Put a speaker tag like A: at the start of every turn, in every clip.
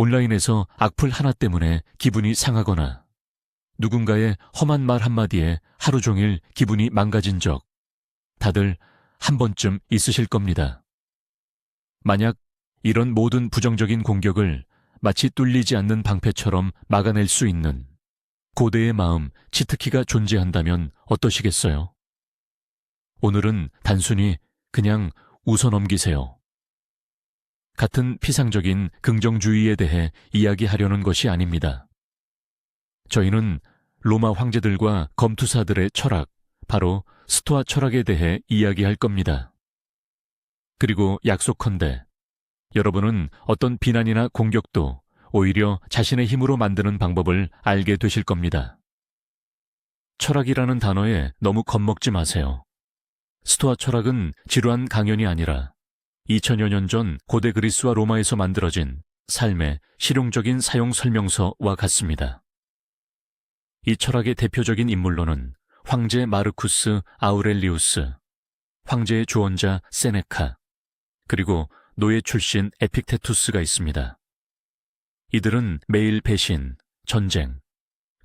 A: 온라인에서 악플 하나 때문에 기분이 상하거나 누군가의 험한 말 한마디에 하루 종일 기분이 망가진 적 다들 한 번쯤 있으실 겁니다. 만약 이런 모든 부정적인 공격을 마치 뚫리지 않는 방패처럼 막아낼 수 있는 고대의 마음 치트키가 존재한다면 어떠시겠어요? 오늘은 단순히 그냥 웃어넘기세요. 같은 피상적인 긍정주의에 대해 이야기하려는 것이 아닙니다. 저희는 로마 황제들과 검투사들의 철학, 바로 스토아 철학에 대해 이야기할 겁니다. 그리고 약속컨대 여러분은 어떤 비난이나 공격도 오히려 자신의 힘으로 만드는 방법을 알게 되실 겁니다. 철학이라는 단어에 너무 겁먹지 마세요. 스토아 철학은 지루한 강연이 아니라 2000여 년 전 고대 그리스와 로마에서 만들어진 삶의 실용적인 사용 설명서와 같습니다. 이 철학의 대표적인 인물로는 황제 마르쿠스 아우렐리우스, 황제의 조언자 세네카, 그리고 노예 출신 에픽테투스가 있습니다. 이들은 매일 배신, 전쟁,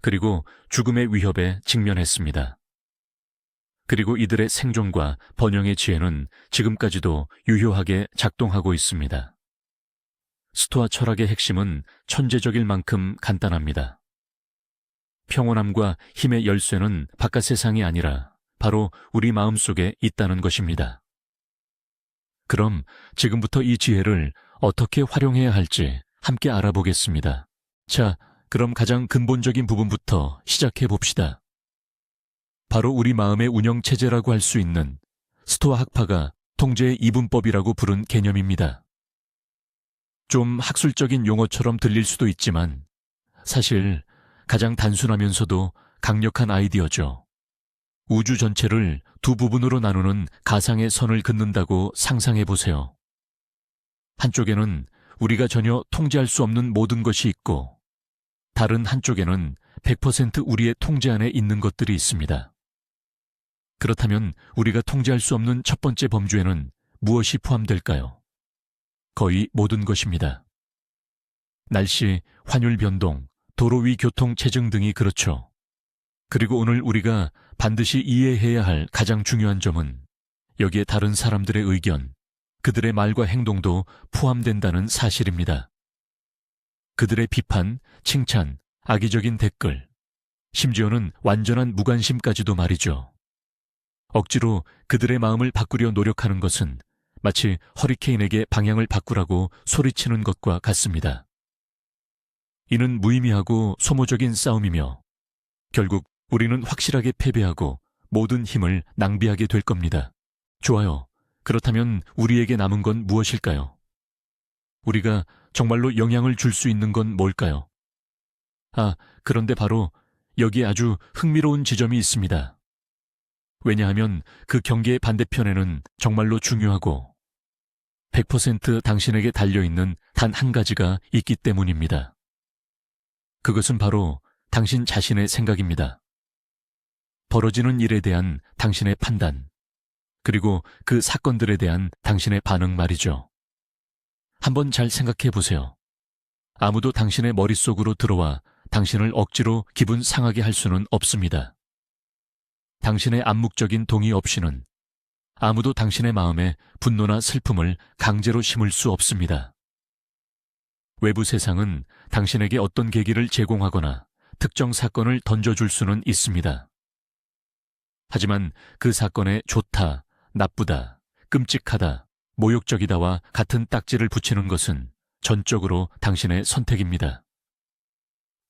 A: 그리고 죽음의 위협에 직면했습니다. 그리고 이들의 생존과 번영의 지혜는 지금까지도 유효하게 작동하고 있습니다. 스토아 철학의 핵심은 천재적일 만큼 간단합니다. 평온함과 힘의 열쇠는 바깥 세상이 아니라 바로 우리 마음속에 있다는 것입니다. 그럼 지금부터 이 지혜를 어떻게 활용해야 할지 함께 알아보겠습니다. 자, 그럼 가장 근본적인 부분부터 시작해 봅시다. 바로 우리 마음의 운영체제라고 할 수 있는 스토아 학파가 통제의 이분법이라고 부른 개념입니다. 좀 학술적인 용어처럼 들릴 수도 있지만 사실 가장 단순하면서도 강력한 아이디어죠. 우주 전체를 두 부분으로 나누는 가상의 선을 긋는다고 상상해 보세요. 한쪽에는 우리가 전혀 통제할 수 없는 모든 것이 있고 다른 한쪽에는 100% 우리의 통제 안에 있는 것들이 있습니다. 그렇다면 우리가 통제할 수 없는 첫 번째 범주에는 무엇이 포함될까요? 거의 모든 것입니다. 날씨, 환율 변동, 도로 위 교통 체증 등이 그렇죠. 그리고 오늘 우리가 반드시 이해해야 할 가장 중요한 점은 여기에 다른 사람들의 의견, 그들의 말과 행동도 포함된다는 사실입니다. 그들의 비판, 칭찬, 악의적인 댓글, 심지어는 완전한 무관심까지도 말이죠. 억지로 그들의 마음을 바꾸려 노력하는 것은 마치 허리케인에게 방향을 바꾸라고 소리치는 것과 같습니다. 이는 무의미하고 소모적인 싸움이며 결국 우리는 확실하게 패배하고 모든 힘을 낭비하게 될 겁니다. 좋아요. 그렇다면 우리에게 남은 건 무엇일까요? 우리가 정말로 영향을 줄 수 있는 건 뭘까요? 그런데 바로 여기에 아주 흥미로운 지점이 있습니다. 왜냐하면 그 경계의 반대편에는 정말로 중요하고 100% 당신에게 달려있는 단 한 가지가 있기 때문입니다. 그것은 바로 당신 자신의 생각입니다. 벌어지는 일에 대한 당신의 판단, 그리고 그 사건들에 대한 당신의 반응 말이죠. 한번 잘 생각해 보세요. 아무도 당신의 머릿속으로 들어와 당신을 억지로 기분 상하게 할 수는 없습니다. 당신의 암묵적인 동의 없이는 아무도 당신의 마음에 분노나 슬픔을 강제로 심을 수 없습니다. 외부 세상은 당신에게 어떤 계기를 제공하거나 특정 사건을 던져줄 수는 있습니다. 하지만 그 사건에 좋다, 나쁘다, 끔찍하다, 모욕적이다와 같은 딱지를 붙이는 것은 전적으로 당신의 선택입니다.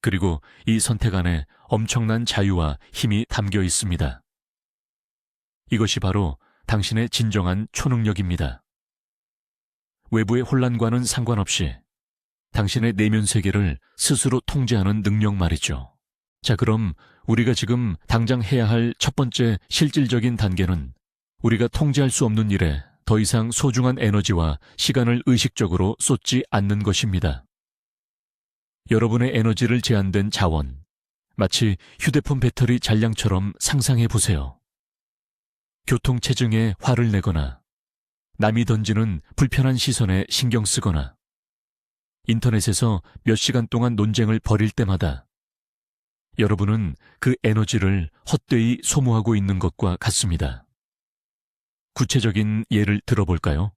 A: 그리고 이 선택 안에 엄청난 자유와 힘이 담겨 있습니다. 이것이 바로 당신의 진정한 초능력입니다. 외부의 혼란과는 상관없이 당신의 내면 세계를 스스로 통제하는 능력 말이죠. 자, 그럼 우리가 지금 당장 해야 할 첫 번째 실질적인 단계는 우리가 통제할 수 없는 일에 더 이상 소중한 에너지와 시간을 의식적으로 쏟지 않는 것입니다. 여러분의 에너지를 제한된 자원, 마치 휴대폰 배터리 잔량처럼 상상해 보세요. 교통체증에 화를 내거나 남이 던지는 불편한 시선에 신경 쓰거나 인터넷에서 몇 시간 동안 논쟁을 벌일 때마다 여러분은 그 에너지를 헛되이 소모하고 있는 것과 같습니다. 구체적인 예를 들어볼까요?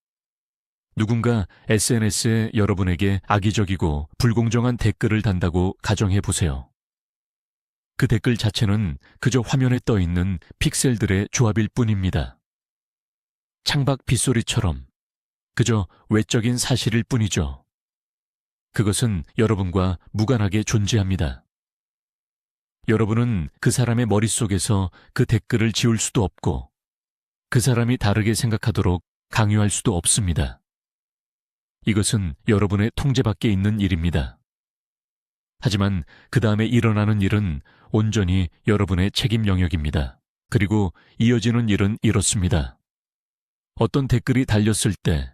A: 누군가 SNS에 여러분에게 악의적이고 불공정한 댓글을 단다고 가정해 보세요. 그 댓글 자체는 그저 화면에 떠 있는 픽셀들의 조합일 뿐입니다. 창밖 빗소리처럼 그저 외적인 사실일 뿐이죠. 그것은 여러분과 무관하게 존재합니다. 여러분은 그 사람의 머릿속에서 그 댓글을 지울 수도 없고 그 사람이 다르게 생각하도록 강요할 수도 없습니다. 이것은 여러분의 통제 밖에 있는 일입니다. 하지만 그 다음에 일어나는 일은 온전히 여러분의 책임 영역입니다. 그리고 이어지는 일은 이렇습니다. 어떤 댓글이 달렸을 때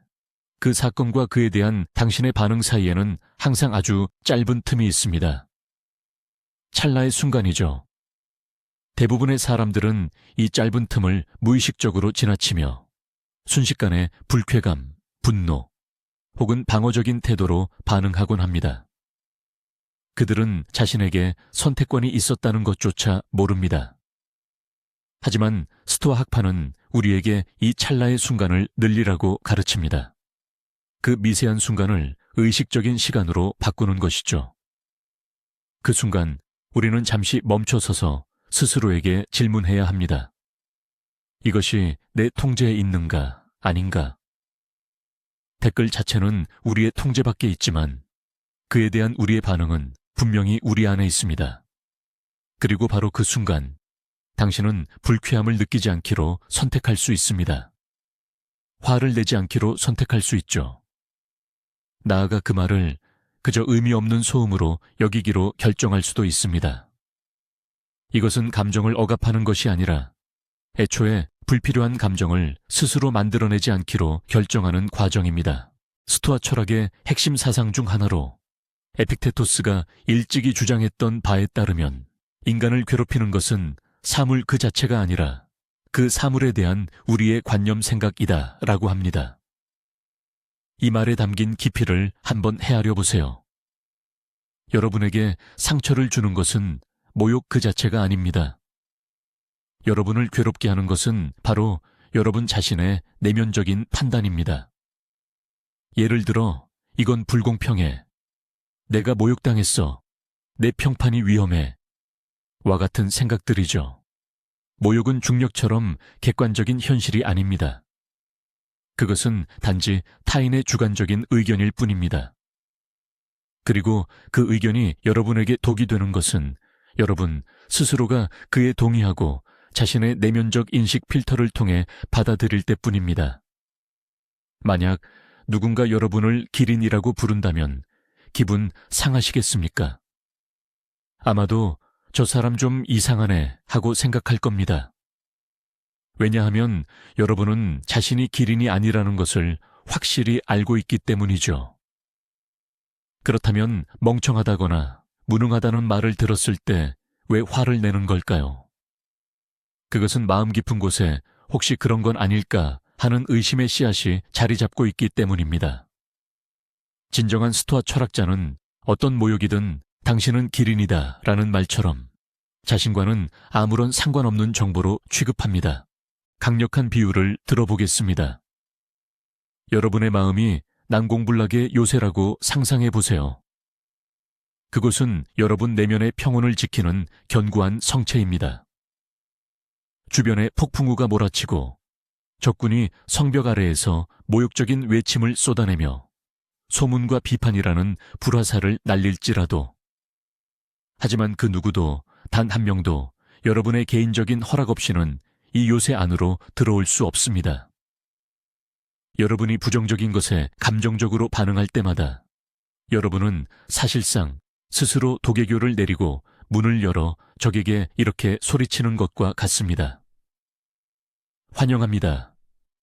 A: 그 사건과 그에 대한 당신의 반응 사이에는 항상 아주 짧은 틈이 있습니다. 찰나의 순간이죠. 대부분의 사람들은 이 짧은 틈을 무의식적으로 지나치며 순식간에 불쾌감, 분노 혹은 방어적인 태도로 반응하곤 합니다. 그들은 자신에게 선택권이 있었다는 것조차 모릅니다. 하지만 스토아 학파는 우리에게 이 찰나의 순간을 늘리라고 가르칩니다. 그 미세한 순간을 의식적인 시간으로 바꾸는 것이죠. 그 순간 우리는 잠시 멈춰서서 스스로에게 질문해야 합니다. 이것이 내 통제에 있는가, 아닌가? 댓글 자체는 우리의 통제 밖에 있지만 그에 대한 우리의 반응은 분명히 우리 안에 있습니다. 그리고 바로 그 순간 당신은 불쾌함을 느끼지 않기로 선택할 수 있습니다. 화를 내지 않기로 선택할 수 있죠. 나아가 그 말을 그저 의미 없는 소음으로 여기기로 결정할 수도 있습니다. 이것은 감정을 억압하는 것이 아니라 애초에 불필요한 감정을 스스로 만들어내지 않기로 결정하는 과정입니다. 스토아 철학의 핵심 사상 중 하나로 에픽테토스가 일찍이 주장했던 바에 따르면 인간을 괴롭히는 것은 사물 그 자체가 아니라 그 사물에 대한 우리의 관념 생각이다 라고 합니다. 이 말에 담긴 깊이를 한번 헤아려 보세요. 여러분에게 상처를 주는 것은 모욕 그 자체가 아닙니다. 여러분을 괴롭게 하는 것은 바로 여러분 자신의 내면적인 판단입니다. 예를 들어, 이건 불공평해. 내가 모욕당했어. 내 평판이 위험해. 와 같은 생각들이죠. 모욕은 중력처럼 객관적인 현실이 아닙니다. 그것은 단지 타인의 주관적인 의견일 뿐입니다. 그리고 그 의견이 여러분에게 독이 되는 것은 여러분 스스로가 그에 동의하고 자신의 내면적 인식 필터를 통해 받아들일 때뿐입니다. 만약 누군가 여러분을 기린이라고 부른다면 기분 상하시겠습니까? 아마도 저 사람 좀 이상하네 하고 생각할 겁니다. 왜냐하면 여러분은 자신이 기린이 아니라는 것을 확실히 알고 있기 때문이죠. 그렇다면 멍청하다거나 무능하다는 말을 들었을 때 왜 화를 내는 걸까요? 그것은 마음 깊은 곳에 혹시 그런 건 아닐까 하는 의심의 씨앗이 자리 잡고 있기 때문입니다. 진정한 스토아 철학자는 어떤 모욕이든 당신은 기린이다 라는 말처럼 자신과는 아무런 상관없는 정보로 취급합니다. 강력한 비유를 들어보겠습니다. 여러분의 마음이 난공불락의 요새라고 상상해 보세요. 그곳은 여러분 내면의 평온을 지키는 견고한 성체입니다. 주변에 폭풍우가 몰아치고 적군이 성벽 아래에서 모욕적인 외침을 쏟아내며 소문과 비판이라는 불화살을 날릴지라도 하지만 그 누구도 단 한 명도 여러분의 개인적인 허락 없이는 이 요새 안으로 들어올 수 없습니다. 여러분이 부정적인 것에 감정적으로 반응할 때마다 여러분은 사실상 스스로 도개교를 내리고 문을 열어 적에게 이렇게 소리치는 것과 같습니다. 환영합니다.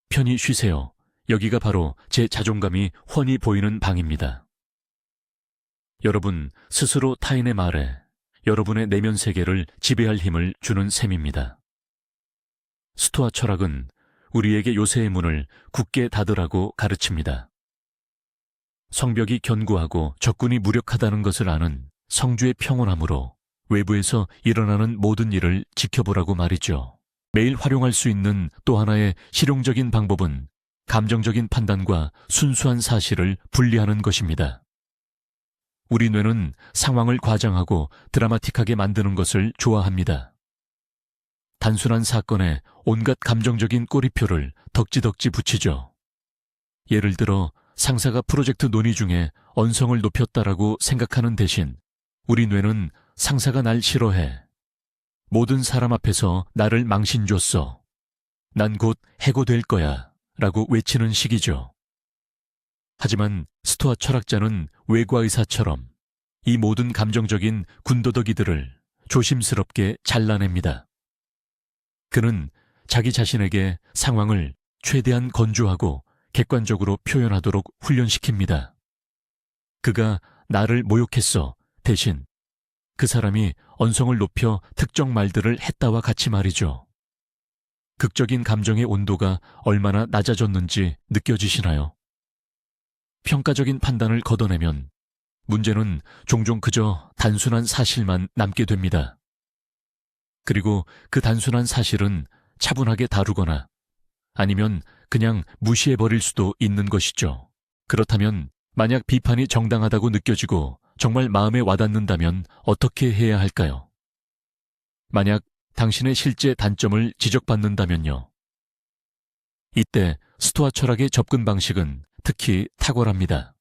A: 편히 쉬세요. 여기가 바로 제 자존감이 훤히 보이는 방입니다. 여러분 스스로 타인의 말에 여러분의 내면 세계를 지배할 힘을 주는 셈입니다. 스토아 철학은 우리에게 요새의 문을 굳게 닫으라고 가르칩니다. 성벽이 견고하고 적군이 무력하다는 것을 아는 성주의 평온함으로 외부에서 일어나는 모든 일을 지켜보라고 말이죠. 매일 활용할 수 있는 또 하나의 실용적인 방법은 감정적인 판단과 순수한 사실을 분리하는 것입니다. 우리 뇌는 상황을 과장하고 드라마틱하게 만드는 것을 좋아합니다. 단순한 사건에 온갖 감정적인 꼬리표를 덕지덕지 붙이죠. 예를 들어 상사가 프로젝트 논의 중에 언성을 높였다라고 생각하는 대신 우리 뇌는 상사가 날 싫어해. 모든 사람 앞에서 나를 망신 줬어. 난 곧 해고될 거야. 라고 외치는 식이죠. 하지만 스토아 철학자는 외과의사처럼 이 모든 감정적인 군더더기들을 조심스럽게 잘라냅니다. 그는 자기 자신에게 상황을 최대한 건조하고 객관적으로 표현하도록 훈련시킵니다. 그가 나를 모욕했어. 대신 그 사람이 언성을 높여 특정 말들을 했다와 같이 말이죠. 극적인 감정의 온도가 얼마나 낮아졌는지 느껴지시나요? 평가적인 판단을 걷어내면 문제는 종종 그저 단순한 사실만 남게 됩니다. 그리고 그 단순한 사실은 차분하게 다루거나 아니면 그냥 무시해버릴 수도 있는 것이죠. 그렇다면 만약 비판이 정당하다고 느껴지고 정말 마음에 와닿는다면 어떻게 해야 할까요? 만약 당신의 실제 단점을 지적받는다면요. 이때 스토아 철학의 접근 방식은 특히 탁월합니다.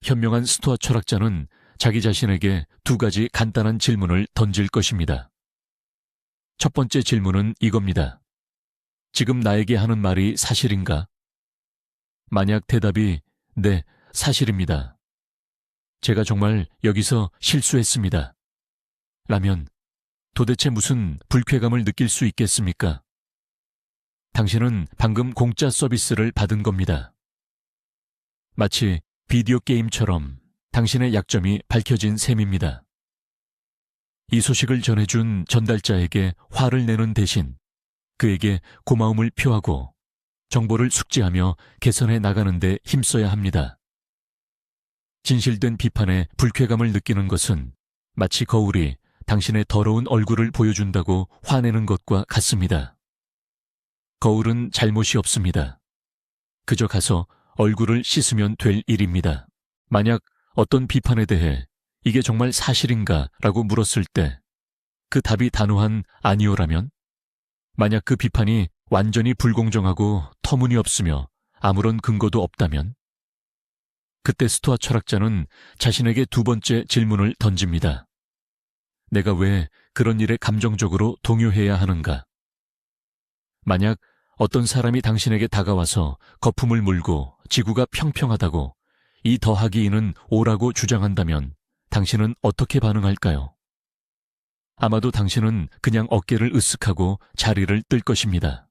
A: 현명한 스토아 철학자는 자기 자신에게 두 가지 간단한 질문을 던질 것입니다. 첫 번째 질문은 이겁니다. 지금 나에게 하는 말이 사실인가? 만약 대답이 네, 사실입니다. 제가 정말 여기서 실수했습니다. 라면 도대체 무슨 불쾌감을 느낄 수 있겠습니까? 당신은 방금 공짜 서비스를 받은 겁니다. 마치 비디오 게임처럼 당신의 약점이 밝혀진 셈입니다. 이 소식을 전해준 전달자에게 화를 내는 대신 그에게 고마움을 표하고 정보를 숙지하며 개선해 나가는 데 힘써야 합니다. 진실된 비판에 불쾌감을 느끼는 것은 마치 거울이 당신의 더러운 얼굴을 보여준다고 화내는 것과 같습니다. 거울은 잘못이 없습니다. 그저 가서 얼굴을 씻으면 될 일입니다. 만약 어떤 비판에 대해 이게 정말 사실인가 라고 물었을 때 그 답이 단호한 아니오라면, 만약 그 비판이 완전히 불공정하고 터무니없으며 아무런 근거도 없다면, 그때 스토아 철학자는 자신에게 두 번째 질문을 던집니다. 내가 왜 그런 일에 감정적으로 동요해야 하는가? 만약 어떤 사람이 당신에게 다가와서 거품을 물고 지구가 평평하다고 이 더하기 2는 5라고 주장한다면 당신은 어떻게 반응할까요? 아마도 당신은 그냥 어깨를 으쓱하고 자리를 뜰 것입니다.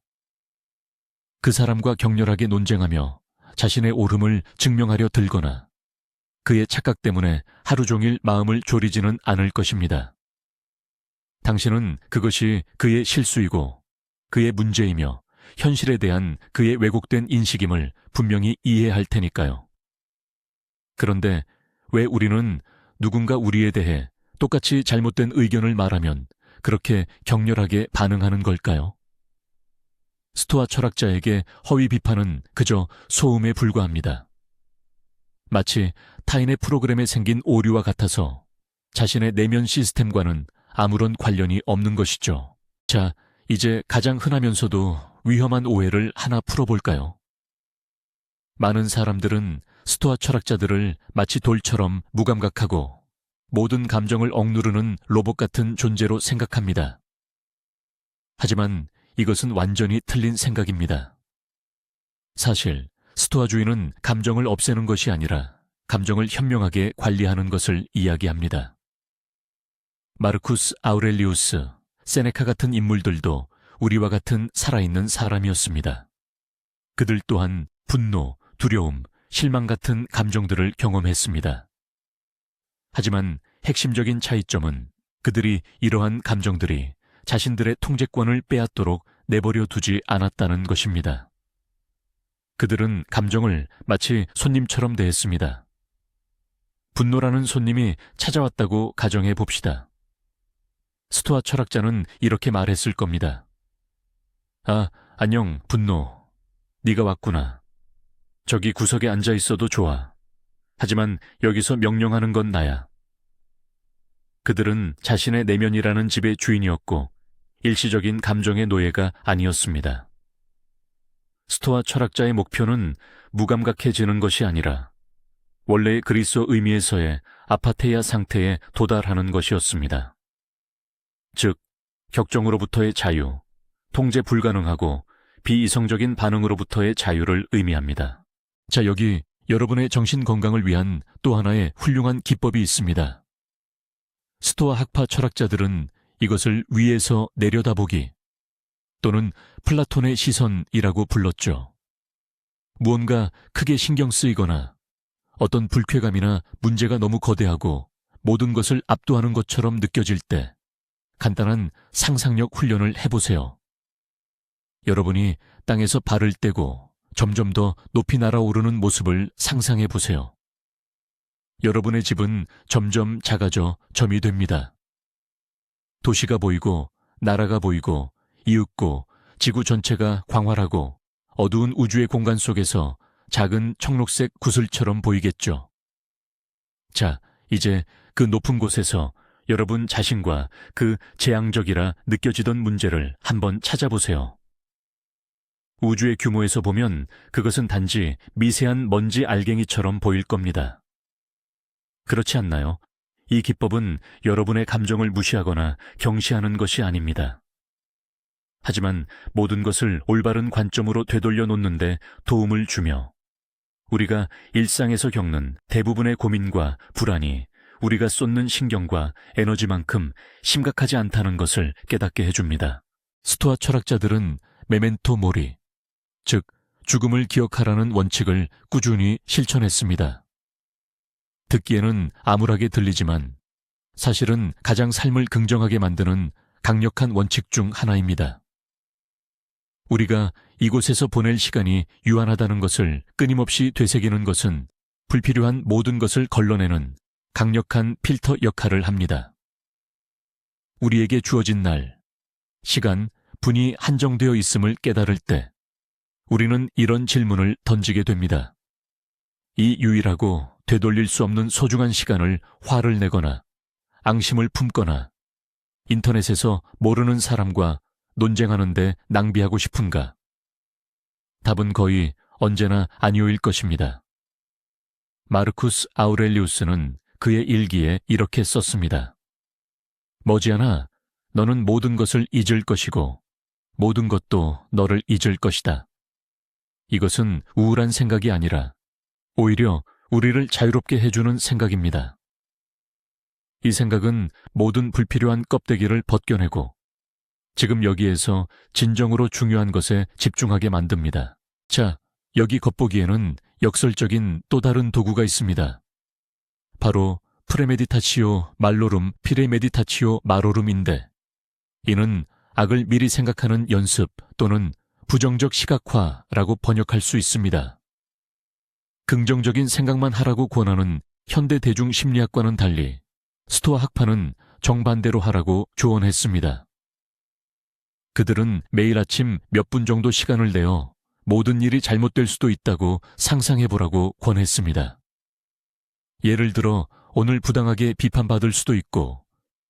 A: 그 사람과 격렬하게 논쟁하며 자신의 옳음을 증명하려 들거나 그의 착각 때문에 하루 종일 마음을 졸이지는 않을 것입니다. 당신은 그것이 그의 실수이고 그의 문제이며 현실에 대한 그의 왜곡된 인식임을 분명히 이해할 테니까요. 그런데 왜 우리는 누군가 우리에 대해 똑같이 잘못된 의견을 말하면 그렇게 격렬하게 반응하는 걸까요? 스토아 철학자에게 허위 비판은 그저 소음에 불과합니다. 마치 타인의 프로그램에 생긴 오류와 같아서 자신의 내면 시스템과는 아무런 관련이 없는 것이죠. 자, 이제 가장 흔하면서도 위험한 오해를 하나 풀어볼까요? 많은 사람들은 스토아 철학자들을 마치 돌처럼 무감각하고 모든 감정을 억누르는 로봇 같은 존재로 생각합니다. 하지만 이것은 완전히 틀린 생각입니다. 사실 스토아주의는 감정을 없애는 것이 아니라 감정을 현명하게 관리하는 것을 이야기합니다. 마르쿠스 아우렐리우스, 세네카 같은 인물들도 우리와 같은 살아있는 사람이었습니다. 그들 또한 분노, 두려움, 실망 같은 감정들을 경험했습니다. 하지만 핵심적인 차이점은 그들이 이러한 감정들이 자신들의 통제권을 빼앗도록 내버려 두지 않았다는 것입니다. 그들은 감정을 마치 손님처럼 대했습니다. 분노라는 손님이 찾아왔다고 가정해 봅시다. 스토아 철학자는 이렇게 말했을 겁니다. 아, 안녕, 분노. 네가 왔구나. 저기 구석에 앉아 있어도 좋아. 하지만 여기서 명령하는 건 나야. 그들은 자신의 내면이라는 집의 주인이었고 일시적인 감정의 노예가 아니었습니다. 스토아 철학자의 목표는 무감각해지는 것이 아니라 원래의 그리스어 의미에서의 아파테ia 상태에 도달하는 것이었습니다. 즉, 격정으로부터의 자유, 통제 불가능하고 비이성적인 반응으로부터의 자유를 의미합니다. 자, 여기 여러분의 정신 건강을 위한 또 하나의 훌륭한 기법이 있습니다. 스토아 학파 철학자들은 이것을 위에서 내려다보기 또는 플라톤의 시선이라고 불렀죠. 무언가 크게 신경 쓰이거나 어떤 불쾌감이나 문제가 너무 거대하고 모든 것을 압도하는 것처럼 느껴질 때 간단한 상상력 훈련을 해보세요. 여러분이 땅에서 발을 떼고 점점 더 높이 날아오르는 모습을 상상해 보세요. 여러분의 집은 점점 작아져 점이 됩니다. 도시가 보이고 나라가 보이고 이윽고 지구 전체가 광활하고 어두운 우주의 공간 속에서 작은 청록색 구슬처럼 보이겠죠. 자, 이제 그 높은 곳에서 여러분 자신과 그 재앙적이라 느껴지던 문제를 한번 찾아보세요. 우주의 규모에서 보면 그것은 단지 미세한 먼지 알갱이처럼 보일 겁니다. 그렇지 않나요? 이 기법은 여러분의 감정을 무시하거나 경시하는 것이 아닙니다. 하지만 모든 것을 올바른 관점으로 되돌려 놓는데 도움을 주며 우리가 일상에서 겪는 대부분의 고민과 불안이 우리가 쏟는 신경과 에너지만큼 심각하지 않다는 것을 깨닫게 해줍니다. 스토아 철학자들은 메멘토 모리, 즉 죽음을 기억하라는 원칙을 꾸준히 실천했습니다. 듣기에는 암울하게 들리지만 사실은 가장 삶을 긍정하게 만드는 강력한 원칙 중 하나입니다. 우리가 이곳에서 보낼 시간이 유한하다는 것을 끊임없이 되새기는 것은 불필요한 모든 것을 걸러내는 강력한 필터 역할을 합니다. 우리에게 주어진 날, 시간, 분이 한정되어 있음을 깨달을 때 우리는 이런 질문을 던지게 됩니다. 이 유일하고 되돌릴 수 없는 소중한 시간을 화를 내거나 앙심을 품거나 인터넷에서 모르는 사람과 논쟁하는데 낭비하고 싶은가? 답은 거의 언제나 아니오일 것입니다. 마르쿠스 아우렐리우스는 그의 일기에 이렇게 썼습니다. 머지않아 너는 모든 것을 잊을 것이고 모든 것도 너를 잊을 것이다. 이것은 우울한 생각이 아니라 오히려 우리를 자유롭게 해주는 생각입니다. 이 생각은 모든 불필요한 껍데기를 벗겨내고 지금 여기에서 진정으로 중요한 것에 집중하게 만듭니다. 자, 여기 겉보기에는 역설적인 또 다른 도구가 있습니다. 바로 프레메디타치오 말로룸 피레메디타치오 마로룸인데 이는 악을 미리 생각하는 연습 또는 부정적 시각화라고 번역할 수 있습니다. 긍정적인 생각만 하라고 권하는 현대 대중 심리학과는 달리 스토아 학파는 정반대로 하라고 조언했습니다. 그들은 매일 아침 몇 분 정도 시간을 내어 모든 일이 잘못될 수도 있다고 상상해보라고 권했습니다. 예를 들어 오늘 부당하게 비판받을 수도 있고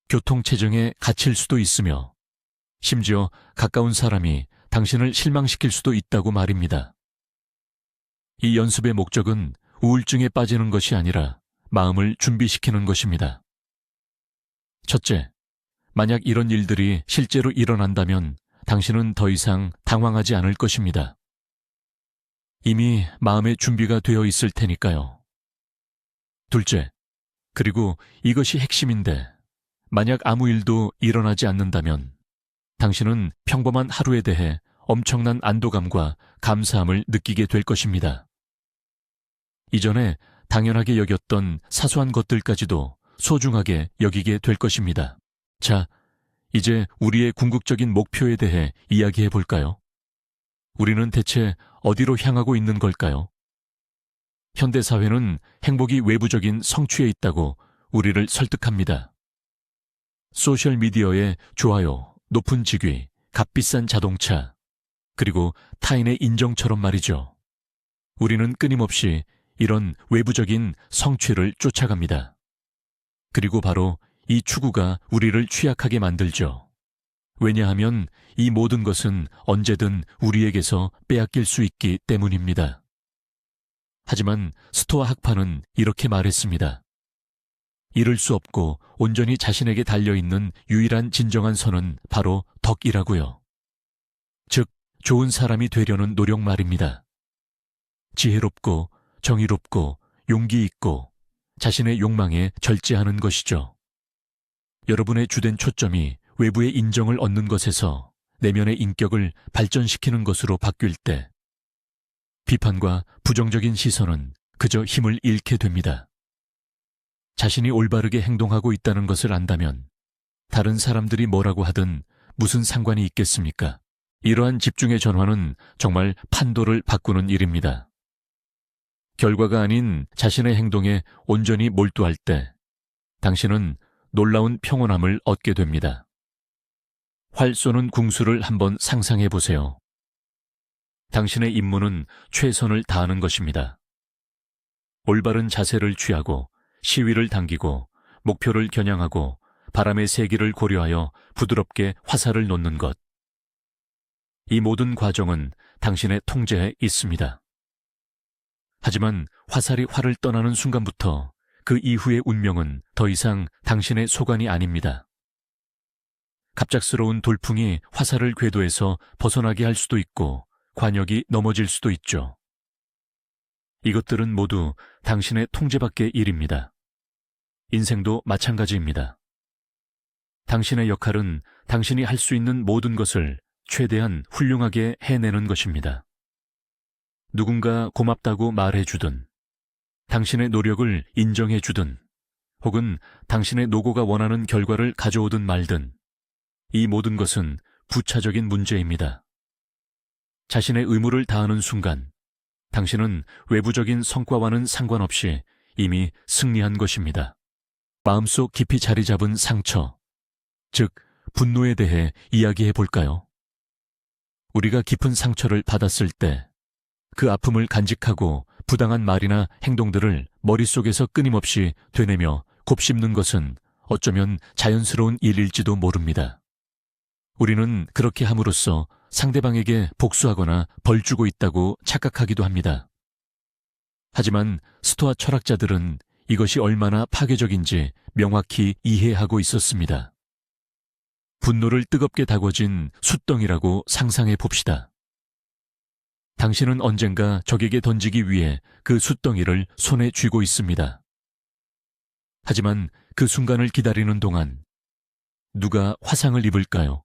A: 교통체증에 갇힐 수도 있으며 심지어 가까운 사람이 당신을 실망시킬 수도 있다고 말입니다. 이 연습의 목적은 우울증에 빠지는 것이 아니라 마음을 준비시키는 것입니다. 첫째, 만약 이런 일들이 실제로 일어난다면 당신은 더 이상 당황하지 않을 것입니다. 이미 마음의 준비가 되어 있을 테니까요. 둘째, 그리고 이것이 핵심인데 만약 아무 일도 일어나지 않는다면 당신은 평범한 하루에 대해 엄청난 안도감과 감사함을 느끼게 될 것입니다. 이전에 당연하게 여겼던 사소한 것들까지도 소중하게 여기게 될 것입니다. 자, 이제 우리의 궁극적인 목표에 대해 이야기해 볼까요? 우리는 대체 어디로 향하고 있는 걸까요? 현대사회는 행복이 외부적인 성취에 있다고 우리를 설득합니다. 소셜미디어의 좋아요, 높은 직위, 값비싼 자동차, 그리고 타인의 인정처럼 말이죠. 우리는 끊임없이 이런 외부적인 성취를 쫓아갑니다. 그리고 바로 이 추구가 우리를 취약하게 만들죠. 왜냐하면 이 모든 것은 언제든 우리에게서 빼앗길 수 있기 때문입니다. 하지만 스토아 학파는 이렇게 말했습니다. 잃을 수 없고 온전히 자신에게 달려있는 유일한 진정한 선은 바로 덕이라고요. 즉, 좋은 사람이 되려는 노력 말입니다. 지혜롭고 정의롭고 용기 있고 자신의 욕망에 절제하는 것이죠. 여러분의 주된 초점이 외부의 인정을 얻는 것에서 내면의 인격을 발전시키는 것으로 바뀔 때 비판과 부정적인 시선은 그저 힘을 잃게 됩니다. 자신이 올바르게 행동하고 있다는 것을 안다면 다른 사람들이 뭐라고 하든 무슨 상관이 있겠습니까? 이러한 집중의 전환은 정말 판도를 바꾸는 일입니다. 결과가 아닌 자신의 행동에 온전히 몰두할 때 당신은 놀라운 평온함을 얻게 됩니다. 활 쏘는 궁수를 한번 상상해 보세요. 당신의 임무는 최선을 다하는 것입니다. 올바른 자세를 취하고 시위를 당기고 목표를 겨냥하고 바람의 세기를 고려하여 부드럽게 화살을 놓는 것. 이 모든 과정은 당신의 통제에 있습니다. 하지만 화살이 활을 떠나는 순간부터 그 이후의 운명은 더 이상 당신의 소관이 아닙니다. 갑작스러운 돌풍이 화살을 궤도에서 벗어나게 할 수도 있고 관역이 넘어질 수도 있죠. 이것들은 모두 당신의 통제 밖의 일입니다. 인생도 마찬가지입니다. 당신의 역할은 당신이 할 수 있는 모든 것을 최대한 훌륭하게 해내는 것입니다. 누군가 고맙다고 말해주든, 당신의 노력을 인정해주든, 혹은 당신의 노고가 원하는 결과를 가져오든 말든, 이 모든 것은 부차적인 문제입니다. 자신의 의무를 다하는 순간, 당신은 외부적인 성과와는 상관없이 이미 승리한 것입니다. 마음속 깊이 자리 잡은 상처, 즉 분노에 대해 이야기해 볼까요? 우리가 깊은 상처를 받았을 때 그 아픔을 간직하고 부당한 말이나 행동들을 머릿속에서 끊임없이 되뇌며 곱씹는 것은 어쩌면 자연스러운 일일지도 모릅니다. 우리는 그렇게 함으로써 상대방에게 복수하거나 벌 주고 있다고 착각하기도 합니다. 하지만 스토아 철학자들은 이것이 얼마나 파괴적인지 명확히 이해하고 있었습니다. 분노를 뜨겁게 다궈진 숯덩이라고 상상해 봅시다. 당신은 언젠가 적에게 던지기 위해 그 숯덩이를 손에 쥐고 있습니다. 하지만 그 순간을 기다리는 동안 누가 화상을 입을까요?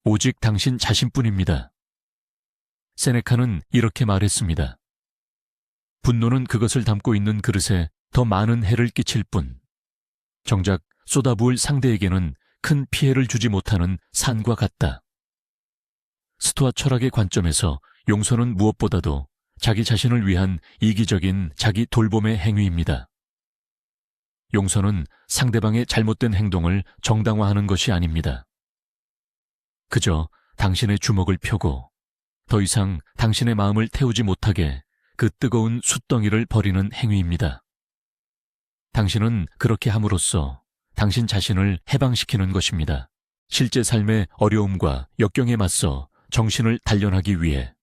A: 오직 당신 자신뿐입니다. 세네카는 이렇게 말했습니다. 분노는 그것을 담고 있는 그릇에 더 많은 해를 끼칠 뿐, 정작 쏟아부을 상대에게는 큰 피해를 주지 못하는 산과 같다. 스토아 철학의 관점에서 용서는 무엇보다도 자기 자신을 위한 이기적인 자기 돌봄의 행위입니다. 용서는 상대방의 잘못된 행동을 정당화하는 것이 아닙니다. 그저 당신의 주먹을 펴고 더 이상 당신의 마음을 태우지 못하게 그 뜨거운 숯덩이를 버리는 행위입니다. 당신은 그렇게 함으로써 당신 자신을 해방시키는 것입니다. 실제 삶의 어려움과 역경에 맞서 정신을 단련하기 위해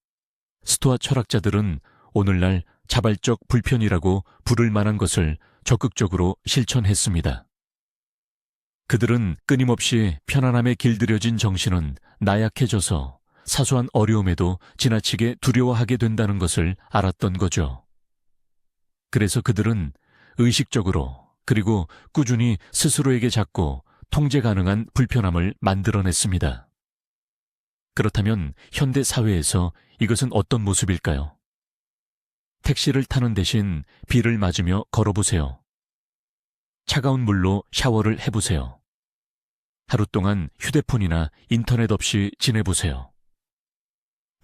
A: 스토아 철학자들은 오늘날 자발적 불편이라고 부를 만한 것을 적극적으로 실천했습니다. 그들은 끊임없이 편안함에 길들여진 정신은 나약해져서 사소한 어려움에도 지나치게 두려워하게 된다는 것을 알았던 거죠. 그래서 그들은 의식적으로 그리고 꾸준히 스스로에게 작고 통제 가능한 불편함을 만들어냈습니다. 그렇다면 현대 사회에서 이것은 어떤 모습일까요? 택시를 타는 대신 비를 맞으며 걸어보세요. 차가운 물로 샤워를 해보세요. 하루 동안 휴대폰이나 인터넷 없이 지내보세요.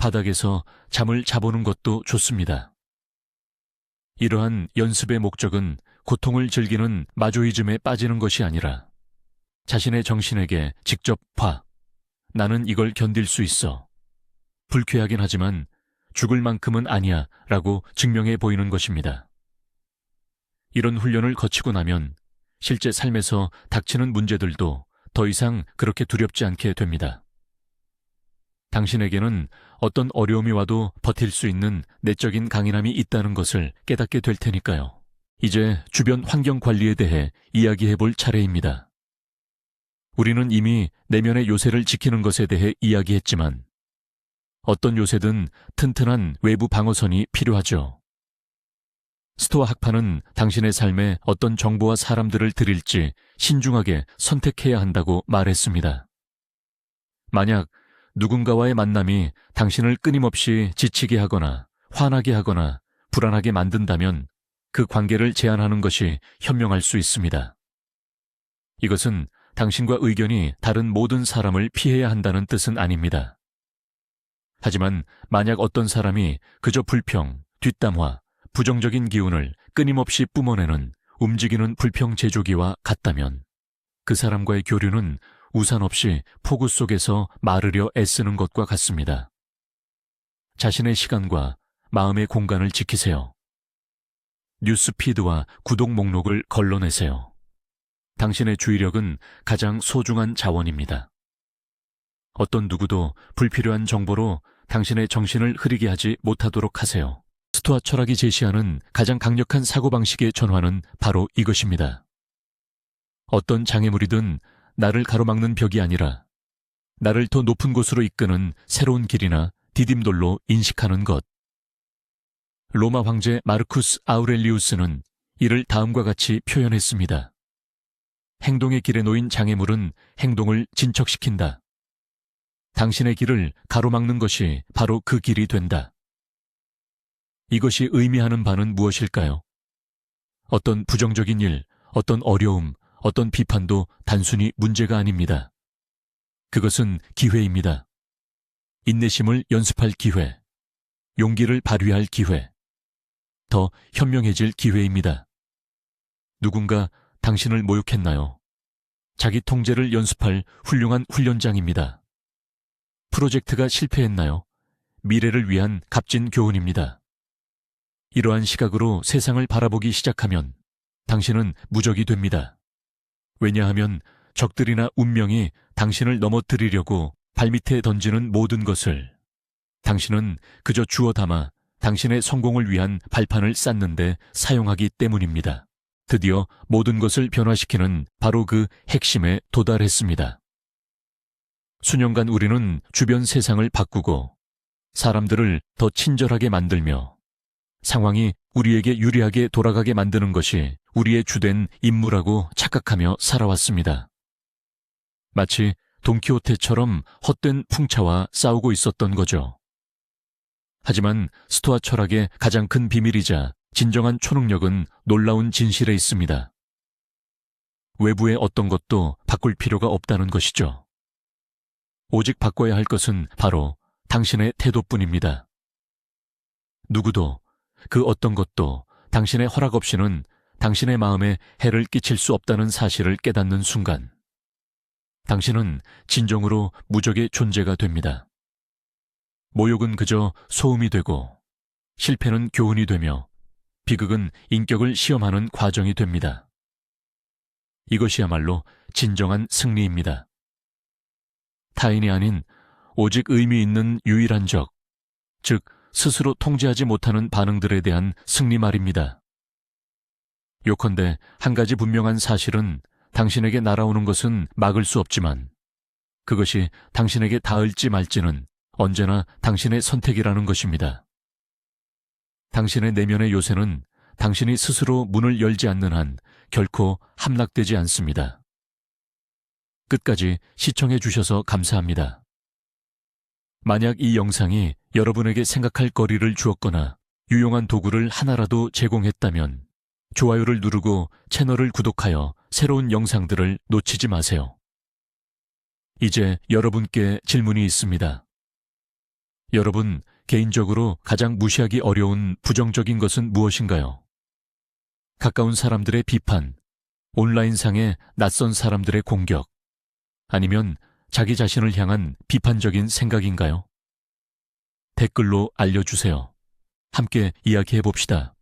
A: 바닥에서 잠을 자보는 것도 좋습니다. 이러한 연습의 목적은 고통을 즐기는 마조이즘에 빠지는 것이 아니라 자신의 정신에게 직접 나는 이걸 견딜 수 있어. 불쾌하긴 하지만 죽을 만큼은 아니야 라고 증명해 보이는 것입니다. 이런 훈련을 거치고 나면 실제 삶에서 닥치는 문제들도 더 이상 그렇게 두렵지 않게 됩니다. 당신에게는 어떤 어려움이 와도 버틸 수 있는 내적인 강인함이 있다는 것을 깨닫게 될 테니까요. 이제 주변 환경 관리에 대해 이야기해 볼 차례입니다. 우리는 이미 내면의 요새를 지키는 것에 대해 이야기했지만 어떤 요새든 튼튼한 외부 방어선이 필요하죠. 스토아 학파는 당신의 삶에 어떤 정보와 사람들을 들일지 신중하게 선택해야 한다고 말했습니다. 만약 누군가와의 만남이 당신을 끊임없이 지치게 하거나 화나게 하거나 불안하게 만든다면 그 관계를 제한하는 것이 현명할 수 있습니다. 이것은 당신과 의견이 다른 모든 사람을 피해야 한다는 뜻은 아닙니다. 하지만 만약 어떤 사람이 그저 불평, 뒷담화, 부정적인 기운을 끊임없이 뿜어내는 움직이는 불평 제조기와 같다면 그 사람과의 교류는 우산 없이 폭우 속에서 마르려 애쓰는 것과 같습니다. 자신의 시간과 마음의 공간을 지키세요. 뉴스피드와 구독 목록을 걸러내세요. 당신의 주의력은 가장 소중한 자원입니다. 어떤 누구도 불필요한 정보로 당신의 정신을 흐리게 하지 못하도록 하세요. 스토아 철학이 제시하는 가장 강력한 사고방식의 전환은 바로 이것입니다. 어떤 장애물이든 나를 가로막는 벽이 아니라 나를 더 높은 곳으로 이끄는 새로운 길이나 디딤돌로 인식하는 것. 로마 황제 마르쿠스 아우렐리우스는 이를 다음과 같이 표현했습니다. 행동의 길에 놓인 장애물은 행동을 진척시킨다. 당신의 길을 가로막는 것이 바로 그 길이 된다. 이것이 의미하는 바는 무엇일까요? 어떤 부정적인 일, 어떤 어려움, 어떤 비판도 단순히 문제가 아닙니다. 그것은 기회입니다. 인내심을 연습할 기회, 용기를 발휘할 기회, 더 현명해질 기회입니다. 누군가 당신을 모욕했나요? 자기 통제를 연습할 훌륭한 훈련장입니다. 프로젝트가 실패했나요? 미래를 위한 값진 교훈입니다. 이러한 시각으로 세상을 바라보기 시작하면 당신은 무적이 됩니다. 왜냐하면 적들이나 운명이 당신을 넘어뜨리려고 발밑에 던지는 모든 것을 당신은 그저 주워 담아 당신의 성공을 위한 발판을 쌓는데 사용하기 때문입니다. 드디어 모든 것을 변화시키는 바로 그 핵심에 도달했습니다. 수년간 우리는 주변 세상을 바꾸고 사람들을 더 친절하게 만들며 상황이 우리에게 유리하게 돌아가게 만드는 것이 우리의 주된 임무라고 착각하며 살아왔습니다. 마치 돈키호테처럼 헛된 풍차와 싸우고 있었던 거죠. 하지만 스토아 철학의 가장 큰 비밀이자 진정한 초능력은 놀라운 진실에 있습니다. 외부의 어떤 것도 바꿀 필요가 없다는 것이죠. 오직 바꿔야 할 것은 바로 당신의 태도뿐입니다. 누구도 그 어떤 것도 당신의 허락 없이는 당신의 마음에 해를 끼칠 수 없다는 사실을 깨닫는 순간 당신은 진정으로 무적의 존재가 됩니다. 모욕은 그저 소음이 되고 실패는 교훈이 되며 비극은 인격을 시험하는 과정이 됩니다. 이것이야말로 진정한 승리입니다. 타인이 아닌 오직 의미 있는 유일한 적, 즉 스스로 통제하지 못하는 반응들에 대한 승리 말입니다. 요컨대 한 가지 분명한 사실은 당신에게 날아오는 것은 막을 수 없지만 그것이 당신에게 닿을지 말지는 언제나 당신의 선택이라는 것입니다. 당신의 내면의 요새는 당신이 스스로 문을 열지 않는 한 결코 함락되지 않습니다. 끝까지 시청해 주셔서 감사합니다. 만약 이 영상이 여러분에게 생각할 거리를 주었거나 유용한 도구를 하나라도 제공했다면 좋아요를 누르고 채널을 구독하여 새로운 영상들을 놓치지 마세요. 이제 여러분께 질문이 있습니다. 여러분, 개인적으로 가장 무시하기 어려운 부정적인 것은 무엇인가요? 가까운 사람들의 비판, 온라인상의 낯선 사람들의 공격, 아니면 자기 자신을 향한 비판적인 생각인가요? 댓글로 알려주세요. 함께 이야기해 봅시다.